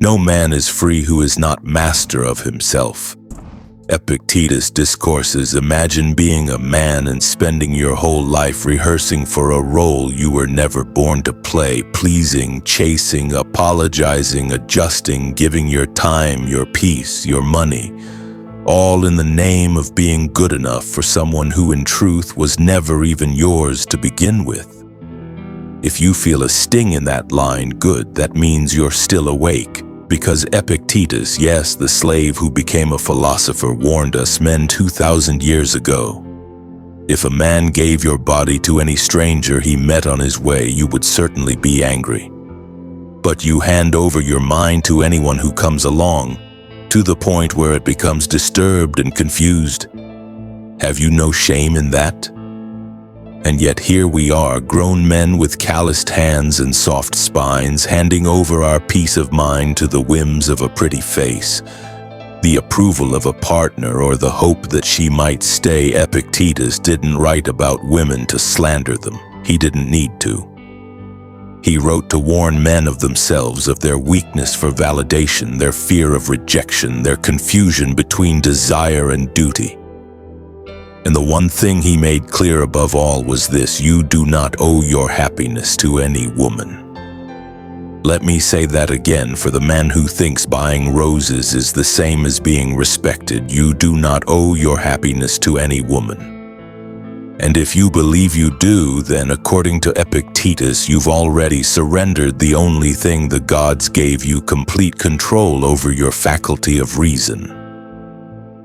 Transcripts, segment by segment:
No man is free who is not master of himself. Epictetus discourses, imagine being a man and spending your whole life rehearsing for a role you were never born to play, pleasing, chasing, apologizing, adjusting, giving your time, your peace, your money, all in the name of being good enough for someone who in truth was never even yours to begin with. If you feel a sting in that line, good, that means you're still awake. Because Epictetus, yes, the slave who became a philosopher, warned us men 2,000 years ago. If a man gave your body to any stranger he met on his way, you would certainly be angry. But you hand over your mind to anyone who comes along, to the point where it becomes disturbed and confused. Have you no shame in that? And yet here we are, grown men with calloused hands and soft spines, handing over our peace of mind to the whims of a pretty face, the approval of a partner, or the hope that she might stay. Epictetus didn't write about women to slander them. He didn't need to. He wrote to warn men of themselves, of their weakness for validation, their fear of rejection, their confusion between desire and duty. And the one thing he made clear above all was this: you do not owe your happiness to any woman. Let me say that again for the man who thinks buying roses is the same as being respected. You do not owe your happiness to any woman. And if you believe you do, then according to Epictetus, you've already surrendered the only thing the gods gave you: complete control over your faculty of reason.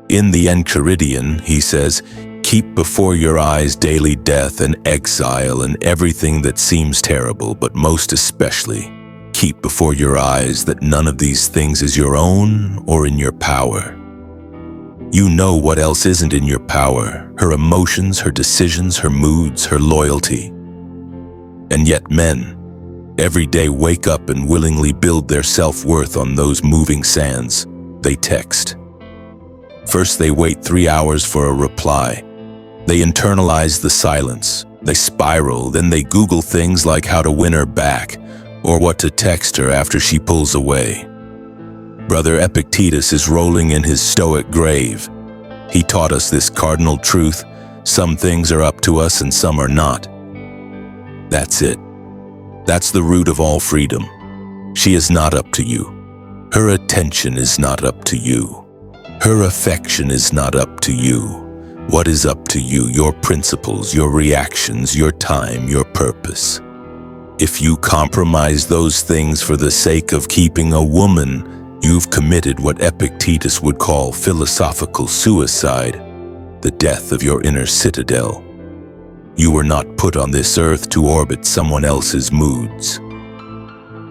In the Enchiridion, he says, keep before your eyes daily death and exile and everything that seems terrible, but most especially, keep before your eyes that none of these things is your own or in your power. You know what else isn't in your power: her emotions, her decisions, her moods, her loyalty. And yet men, every day wake up and willingly build their self-worth on those moving sands. They text. First they wait 3 hours for a reply. They internalize the silence. They spiral. Then they Google things like how to win her back or what to text her after she pulls away. Brother Epictetus is rolling in his stoic grave. He taught us this cardinal truth: some things are up to us and some are not. That's it. That's the root of all freedom. She is not up to you. Her attention is not up to you. Her affection is not up to you. What is up to you? Your principles, your reactions, your time, your purpose. If you compromise those things for the sake of keeping a woman, you've committed what Epictetus would call philosophical suicide, the death of your inner citadel. You were not put on this earth to orbit someone else's moods.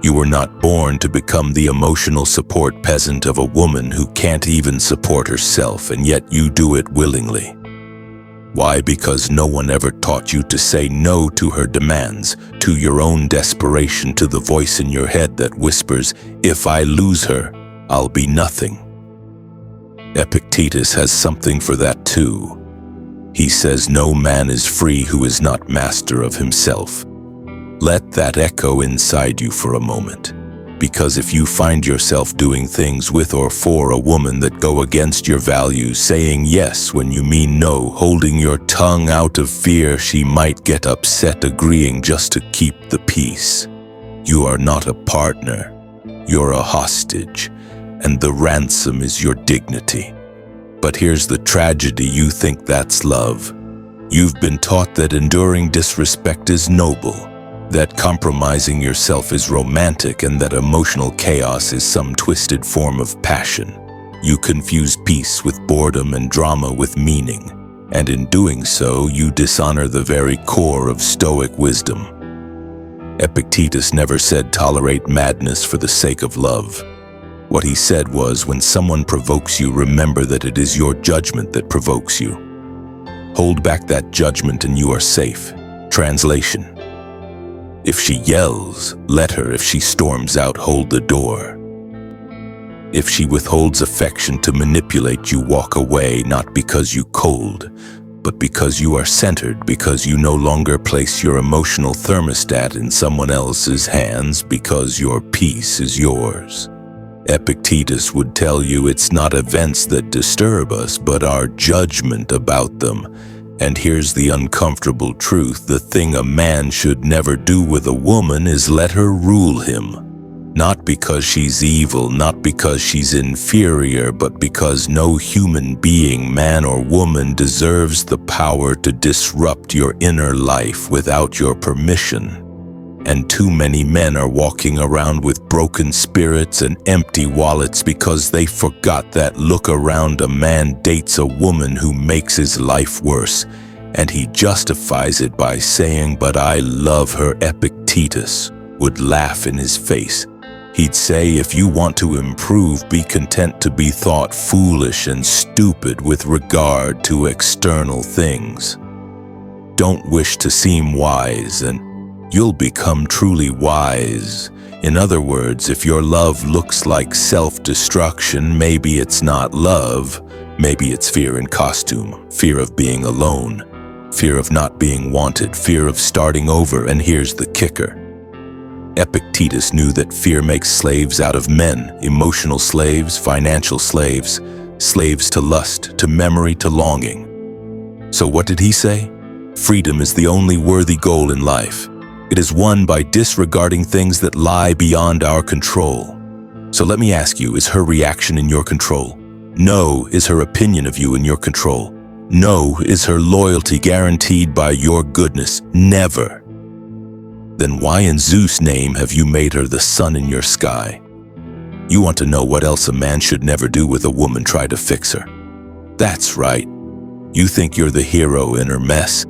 You were not born to become the emotional support peasant of a woman who can't even support herself, and yet you do it willingly. Why? Because no one ever taught you to say no to her demands, to your own desperation, to the voice in your head that whispers, if I lose her, I'll be nothing. Epictetus has something for that too. He says no man is free who is not master of himself. Let that echo inside you for a moment. Because if you find yourself doing things with or for a woman that go against your values, saying yes when you mean no, holding your tongue out of fear she might get upset, agreeing just to keep the peace, you are not a partner. You're a hostage, and the ransom is your dignity. But here's the tragedy: you think that's love. You've been taught that enduring disrespect is noble, that compromising yourself is romantic, and that emotional chaos is some twisted form of passion. You confuse peace with boredom and drama with meaning, and in doing so, you dishonor the very core of Stoic wisdom. Epictetus never said tolerate madness for the sake of love. What he said was, when someone provokes you, remember that it is your judgment that provokes you. Hold back that judgment and you are safe. Translation: if she yells, let her. If she storms out, hold the door. If she withholds affection to manipulate you, walk away, not because you cold, but because you are centered, because you no longer place your emotional thermostat in someone else's hands, because your peace is yours. Epictetus would tell you it's not events that disturb us, but our judgment about them. And here's the uncomfortable truth: the thing a man should never do with a woman is let her rule him. Not because she's evil, not because she's inferior, but because no human being, man or woman, deserves the power to disrupt your inner life without your permission. And too many men are walking around with broken spirits and empty wallets because they forgot that look around: a man dates a woman who makes his life worse, and he justifies it by saying, "But I love her." Epictetus would laugh in his face. He'd say, if you want to improve, be content to be thought foolish and stupid with regard to external things. Don't wish to seem wise, and you'll become truly wise. In other words, if your love looks like self-destruction, maybe it's not love. Maybe it's fear in costume, fear of being alone, fear of not being wanted, fear of starting over. And here's the kicker: Epictetus knew that fear makes slaves out of men, emotional slaves, financial slaves, slaves to lust, to memory, to longing. So what did he say? Freedom is the only worthy goal in life. It is won by disregarding things that lie beyond our control. So let me ask you, is her reaction in your control? No. Is her opinion of you in your control? No. Is her loyalty guaranteed by your goodness? Never. Then why in Zeus' name have you made her the sun in your sky? You want to know what else a man should never do with a woman? Try to fix her. That's right. You think you're the hero in her mess.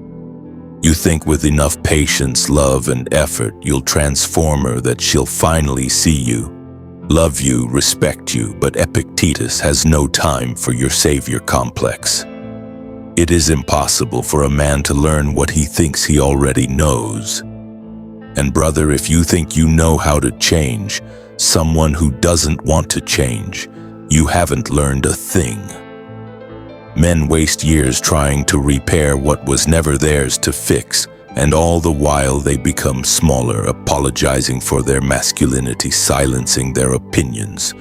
You think with enough patience, love, and effort, you'll transform her, that she'll finally see you, love you, respect you. But Epictetus has no time for your savior complex. It is impossible for a man to learn what he thinks he already knows. And brother, if you think you know how to change someone who doesn't want to change, you haven't learned a thing. Men waste years trying to repair what was never theirs to fix, and all the while they become smaller, apologizing for their masculinity, silencing their opinions,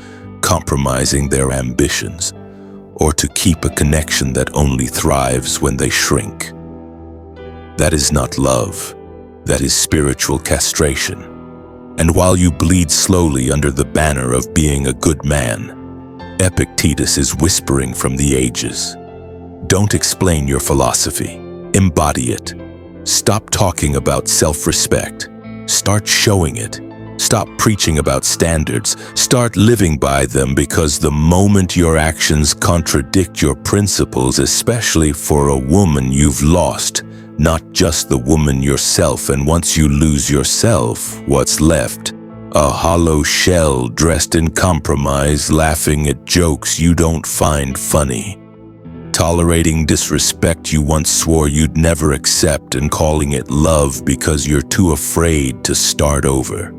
compromising their ambitions, or to keep a connection that only thrives when they shrink. That is not love. That is spiritual castration. And while you bleed slowly under the banner of being a good man, Epictetus is whispering from the ages. Don't explain your philosophy. Embody it. Stop talking about self-respect. Start showing it. Stop preaching about standards. Start living by them, because the moment your actions contradict your principles, especially for a woman, you've lost not just the woman, yourself. And once you lose yourself, what's left? A hollow shell dressed in compromise, laughing at jokes you don't find funny, tolerating disrespect you once swore you'd never accept, and calling it love because you're too afraid to start over.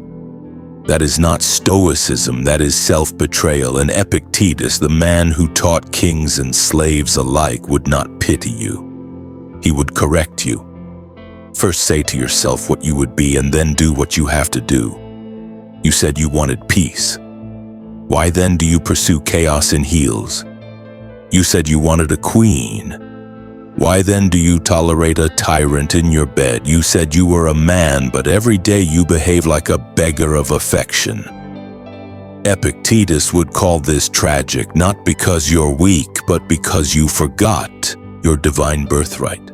That is not stoicism, that is self-betrayal. And Epictetus, the man who taught kings and slaves alike, would not pity you. He would correct you. First say to yourself what you would be, and then do what you have to do. You said you wanted peace. Why then do you pursue chaos in heels? You said you wanted a queen. Why then do you tolerate a tyrant in your bed? You said you were a man, but every day you behave like a beggar of affection. Epictetus would call this tragic, not because you're weak, but because you forgot your divine birthright.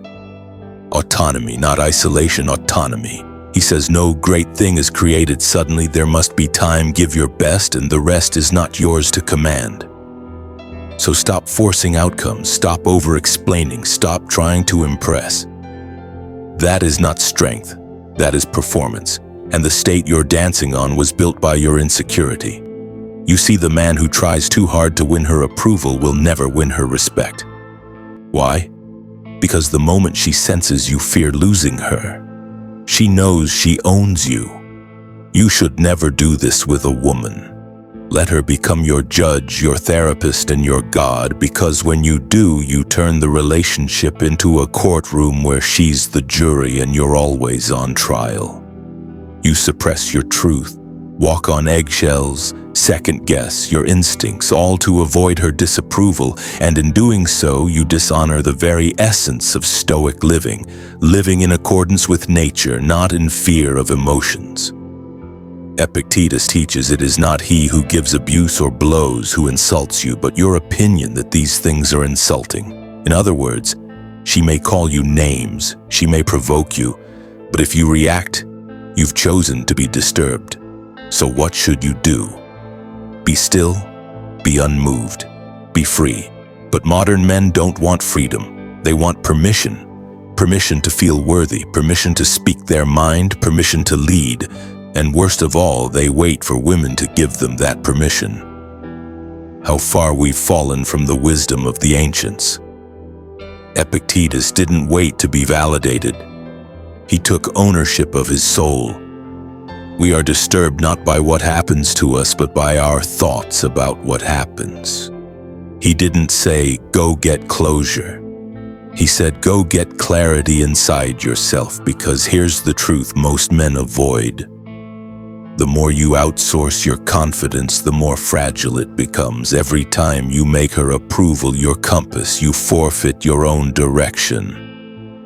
Autonomy, not isolation, autonomy. He says no great thing is created suddenly. There must be time. Give your best, and the rest is not yours to command. So stop forcing outcomes, stop over-explaining, stop trying to impress. That is not strength, that is performance, and the state you're dancing on was built by your insecurity. You see, the man who tries too hard to win her approval will never win her respect. Why? Because the moment she senses you fear losing her, she knows she owns you. You should never do this with a woman. Let her become your judge, your therapist, and your God, because when you do, you turn the relationship into a courtroom where she's the jury and you're always on trial. You suppress your truth, walk on eggshells, second-guess your instincts, all to avoid her disapproval, and in doing so, you dishonor the very essence of stoic living, living in accordance with nature, not in fear of emotions. Epictetus teaches it is not he who gives abuse or blows who insults you, but your opinion that these things are insulting. In other words, she may call you names, she may provoke you, but if you react, you've chosen to be disturbed. So what should you do? Be still, be unmoved, be free. But modern men don't want freedom. They want permission. Permission to feel worthy, permission to speak their mind, permission to lead. And worst of all, they wait for women to give them that permission. How far we've fallen from the wisdom of the ancients. Epictetus didn't wait to be validated. He took ownership of his soul. We are disturbed not by what happens to us, but by our thoughts about what happens. He didn't say, go get closure. He said, go get clarity inside yourself, because here's the truth most men avoid. The more you outsource your confidence, the more fragile it becomes. Every time you make her approval your compass, you forfeit your own direction.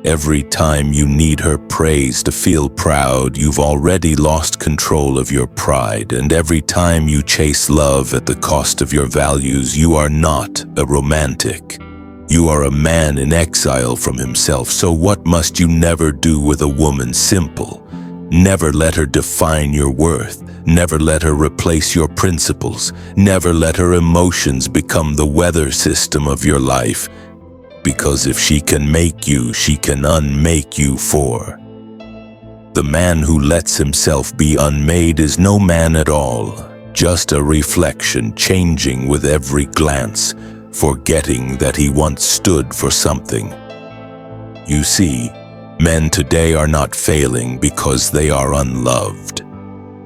Every time you need her praise to feel proud, you've already lost control of your pride. And every time you chase love at the cost of your values, you are not a romantic. You are a man in exile from himself. So what must you never do with a woman? Simple. Never let her define your worth. Never let her replace your principles. Never let her emotions become the weather system of your life. Because if she can make you, she can unmake you for. The man who lets himself be unmade is no man at all, just a reflection changing with every glance, forgetting that he once stood for something. You see, men today are not failing because they are unloved.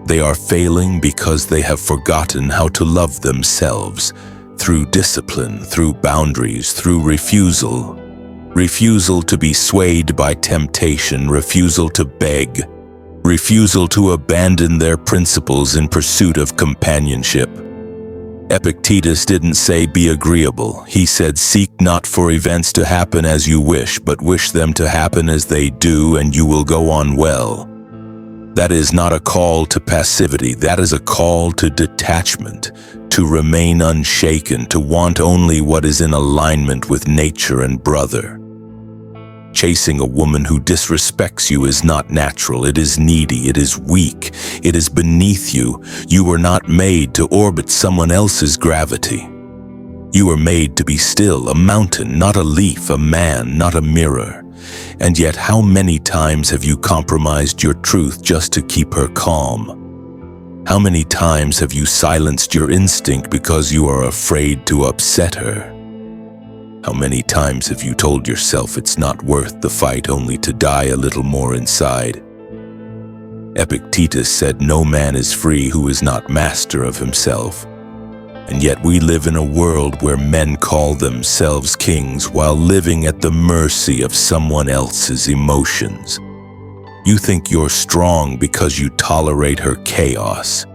They are failing because they have forgotten how to love themselves, through discipline, through boundaries, through refusal. Refusal to be swayed by temptation, refusal to beg, refusal to abandon their principles in pursuit of companionship. Epictetus didn't say be agreeable. He said seek not for events to happen as you wish, but wish them to happen as they do, and you will go on well. That is not a call to passivity. That is a call to detachment, to remain unshaken, to want only what is in alignment with nature and brother. Chasing a woman who disrespects you is not natural. It is needy. It is weak. It is beneath you. You were not made to orbit someone else's gravity. You were made to be still, a mountain, not a leaf, a man, not a mirror. And yet, how many times have you compromised your truth just to keep her calm? How many times have you silenced your instinct because you are afraid to upset her? How many times have you told yourself it's not worth the fight only to die a little more inside? Epictetus said no man is free who is not master of himself. And yet we live in a world where men call themselves kings while living at the mercy of someone else's emotions. You think you're strong because you tolerate her chaos.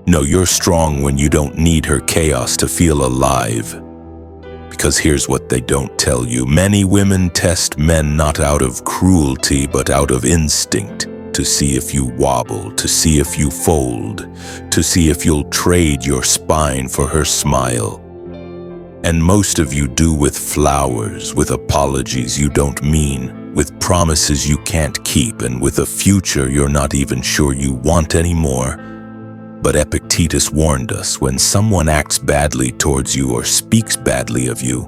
No, you're strong when you don't need her chaos to feel alive. Because here's what they don't tell you. Many women test men not out of cruelty, but out of instinct, to see if you wobble, to see if you fold, to see if you'll trade your spine for her smile. And most of you do with flowers, with apologies you don't mean, with promises you can't keep, and with a future you're not even sure you want anymore. But Epictetus warned us, when someone acts badly towards you or speaks badly of you,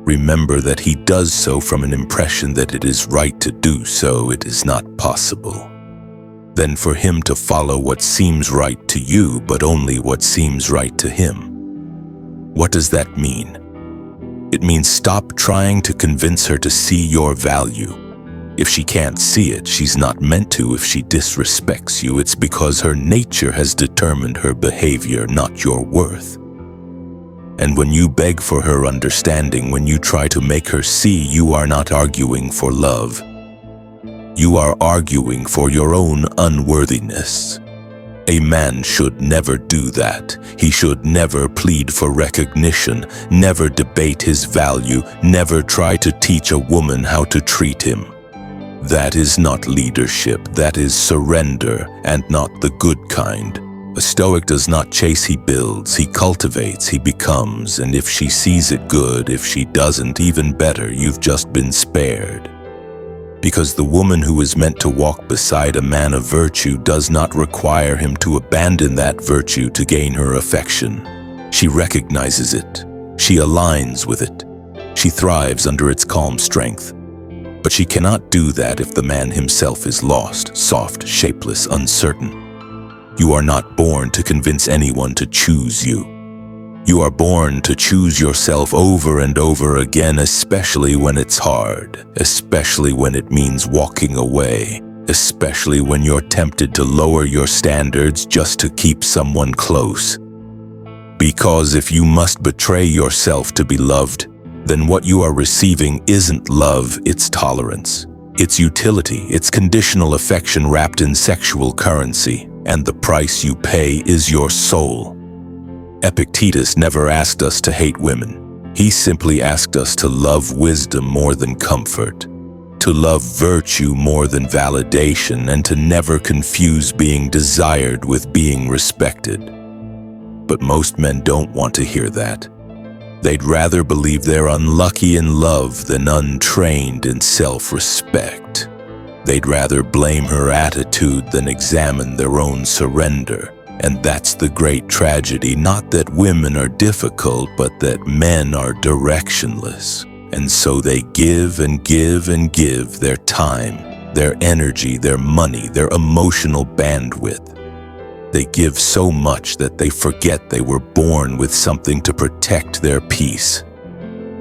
remember that he does so from an impression that it is right to do so. It is not possible. Then for him to follow what seems right to you, but only what seems right to him. What does that mean? It means stop trying to convince her to see your value. If she can't see it, she's not meant to. If she disrespects you, it's because her nature has determined her behavior, not your worth. And when you beg for her understanding, when you try to make her see, you are not arguing for love. You are arguing for your own unworthiness. A man should never do that. He should never plead for recognition, never debate his value, never try to teach a woman how to treat him. That is not leadership, that is surrender, and not the good kind. A Stoic does not chase, he builds, he cultivates, he becomes, and if she sees it, good; if she doesn't, even better, you've just been spared. Because the woman who is meant to walk beside a man of virtue does not require him to abandon that virtue to gain her affection. She recognizes it. She aligns with it. She thrives under its calm strength. But she cannot do that if the man himself is lost, soft, shapeless, uncertain. You are not born to convince anyone to choose you. You are born to choose yourself over and over again, especially when it's hard, especially when it means walking away, especially when you're tempted to lower your standards just to keep someone close. Because if you must betray yourself to be loved, then what you are receiving isn't love, it's tolerance. It's utility, it's conditional affection wrapped in sexual currency, and the price you pay is your soul. Epictetus never asked us to hate women. He simply asked us to love wisdom more than comfort, to love virtue more than validation, and to never confuse being desired with being respected. But most men don't want to hear that. They'd rather believe they're unlucky in love than untrained in self-respect. They'd rather blame her attitude than examine their own surrender. And that's the great tragedy, not that women are difficult, but that men are directionless. And so they give and give and give their time, their energy, their money, their emotional bandwidth. They give so much that they forget they were born with something to protect their peace.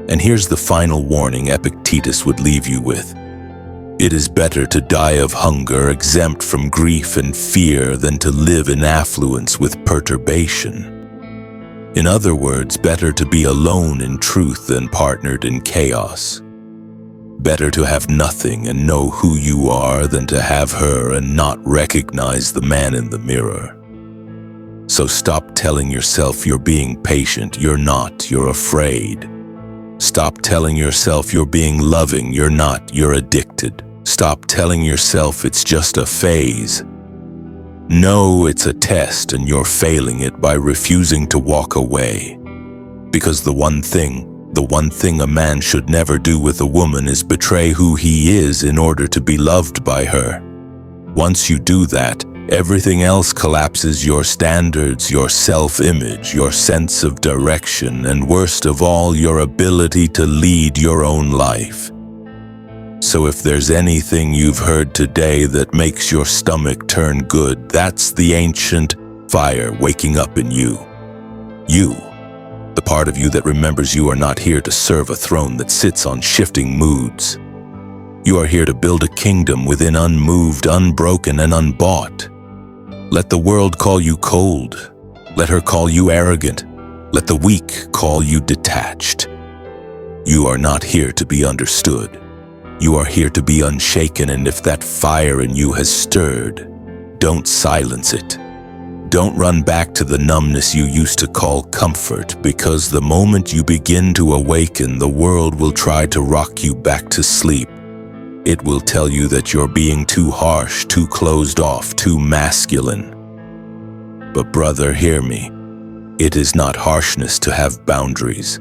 And here's the final warning Epictetus would leave you with. It is better to die of hunger, exempt from grief and fear, than to live in affluence with perturbation. In other words, better to be alone in truth than partnered in chaos. Better to have nothing and know who you are than to have her and not recognize the man in the mirror. So stop telling yourself you're being patient. You're not, you're afraid. Stop telling yourself you're being loving. You're not, you're addicted. Stop telling yourself it's just a phase. No, it's a test, and you're failing it by refusing to walk away. Because the one thing a man should never do with a woman is betray who he is in order to be loved by her. Once you do that, everything else collapses: your standards, your self-image, your sense of direction, and worst of all, your ability to lead your own life. So if there's anything you've heard today that makes your stomach turn good, that's the ancient fire waking up in you. You, the part of you that remembers you are not here to serve a throne that sits on shifting moods. You are here to build a kingdom within, unmoved, unbroken, and unbought. Let the world call you cold. Let her call you arrogant. Let the weak call you detached. You are not here to be understood. You are here to be unshaken, and if that fire in you has stirred, don't silence it. Don't run back to the numbness you used to call comfort, because the moment you begin to awaken, the world will try to rock you back to sleep. It will tell you that you're being too harsh, too closed off, too masculine. But brother, hear me. It is not harshness to have boundaries.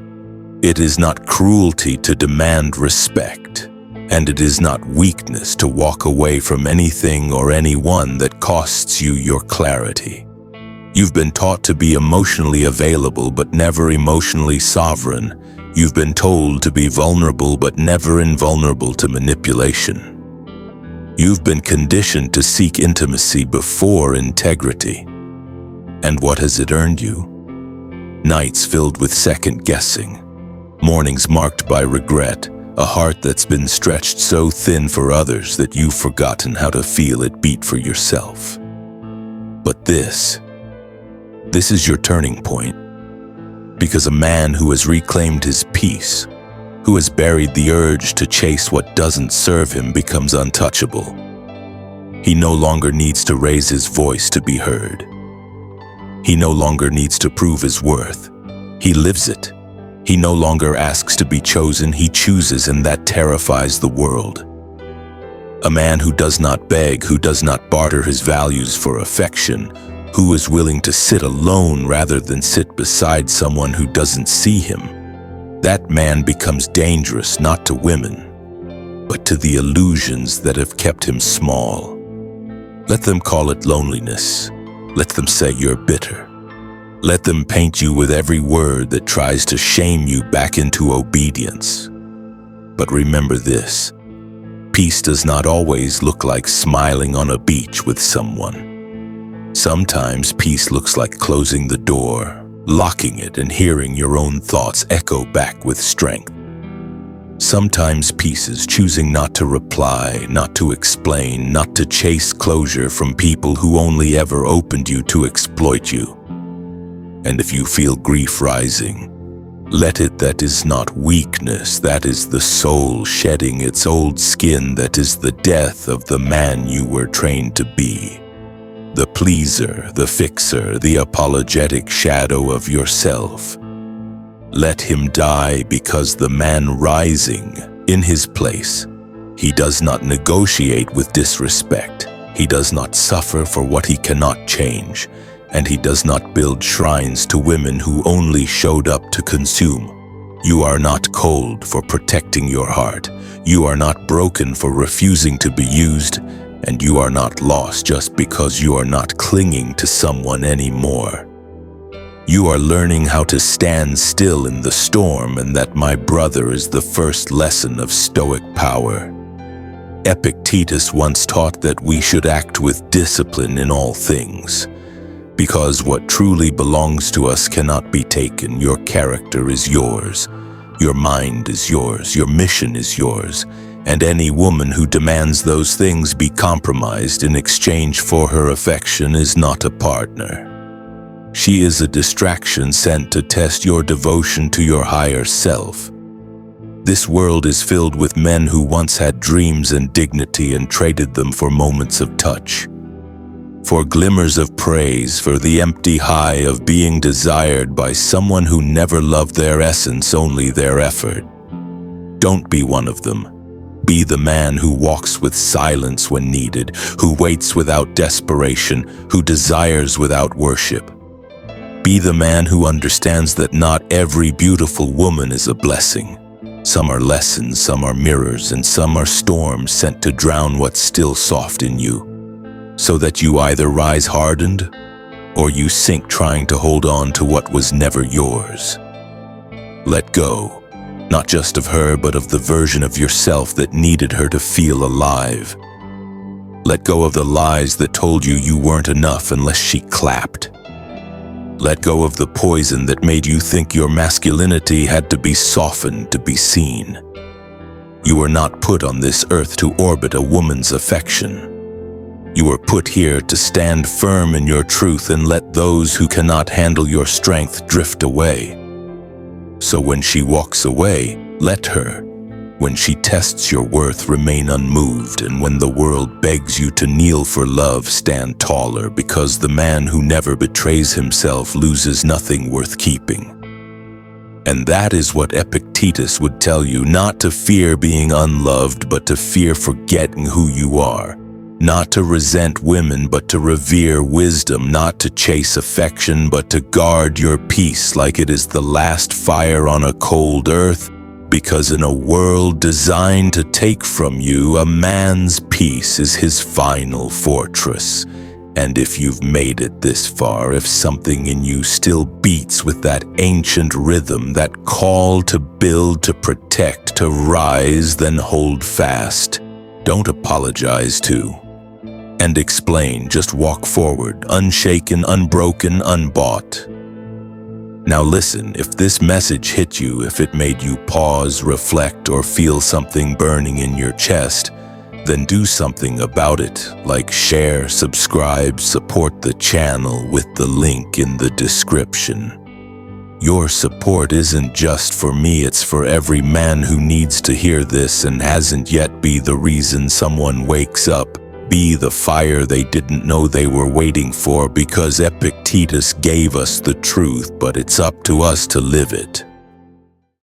It is not cruelty to demand respect. And it is not weakness to walk away from anything or anyone that costs you your clarity. You've been taught to be emotionally available but never emotionally sovereign. You've been told to be vulnerable but never invulnerable to manipulation. You've been conditioned to seek intimacy before integrity. And what has it earned you? Nights filled with second-guessing, mornings marked by regret, a heart that's been stretched so thin for others that you've forgotten how to feel it beat for yourself. But this is your turning point. Because a man who has reclaimed his peace, who has buried the urge to chase what doesn't serve him, becomes untouchable. He no longer needs to raise his voice to be heard. He no longer needs to prove his worth. He lives it. He no longer asks to be chosen, he chooses, and that terrifies the world. A man who does not beg, who does not barter his values for affection, who is willing to sit alone rather than sit beside someone who doesn't see him. That man becomes dangerous not to women, but to the illusions that have kept him small. Let them call it loneliness. Let them say you're bitter. Let them paint you with every word that tries to shame you back into obedience. But remember this: peace does not always look like smiling on a beach with someone. Sometimes peace looks like closing the door, locking it, and hearing your own thoughts echo back with strength. Sometimes peace is choosing not to reply, not to explain, not to chase closure from people who only ever opened you to exploit you. And if you feel grief rising, let it. That is not weakness, that is the soul shedding its old skin, that is the death of the man you were trained to be. The pleaser, the fixer, the apologetic shadow of yourself. Let him die, because the man rising in his place, he does not negotiate with disrespect. He does not suffer for what he cannot change. And he does not build shrines to women who only showed up to consume. You are not cold for protecting your heart. You are not broken for refusing to be used. And you are not lost just because you are not clinging to someone anymore. You are learning how to stand still in the storm, and that, my brother, is the first lesson of Stoic power. Epictetus once taught that we should act with discipline in all things. Because what truly belongs to us cannot be taken. Your character is yours. Your mind is yours. Your mission is yours. And any woman who demands those things be compromised in exchange for her affection is not a partner. She is a distraction sent to test your devotion to your higher self. This world is filled with men who once had dreams and dignity and traded them for moments of touch, for glimmers of praise, for the empty high of being desired by someone who never loved their essence, only their effort. Don't be one of them. Be the man who walks with silence when needed, who waits without desperation, who desires without worship. Be the man who understands that not every beautiful woman is a blessing. Some are lessons, some are mirrors, and some are storms sent to drown what's still soft in you, so that you either rise hardened or you sink trying to hold on to what was never yours. Let go, not just of her, but of the version of yourself that needed her to feel alive. Let go of the lies that told you you weren't enough unless she clapped. Let go of the poison that made you think your masculinity had to be softened to be seen. You were not put on this earth to orbit a woman's affection. You were put here to stand firm in your truth and let those who cannot handle your strength drift away. So when she walks away, let her. When she tests your worth, remain unmoved, and when the world begs you to kneel for love, stand taller, because the man who never betrays himself loses nothing worth keeping. And that is what Epictetus would tell you: not to fear being unloved, but to fear forgetting who you are. Not to resent women, but to revere wisdom. Not to chase affection, but to guard your peace like it is the last fire on a cold earth. Because in a world designed to take from you, a man's peace is his final fortress. And if you've made it this far, if something in you still beats with that ancient rhythm, that call to build, to protect, to rise, then hold fast. Don't apologize to and explain, just walk forward, unshaken, unbroken, unbought. Now listen, if this message hit you, if it made you pause, reflect, or feel something burning in your chest, then do something about it, like share, subscribe, support the channel with the link in the description. Your support isn't just for me, it's for every man who needs to hear this and hasn't yet. Be the reason someone wakes up, be the fire they didn't know they were waiting for, because Epictetus gave us the truth, but it's up to us to live it.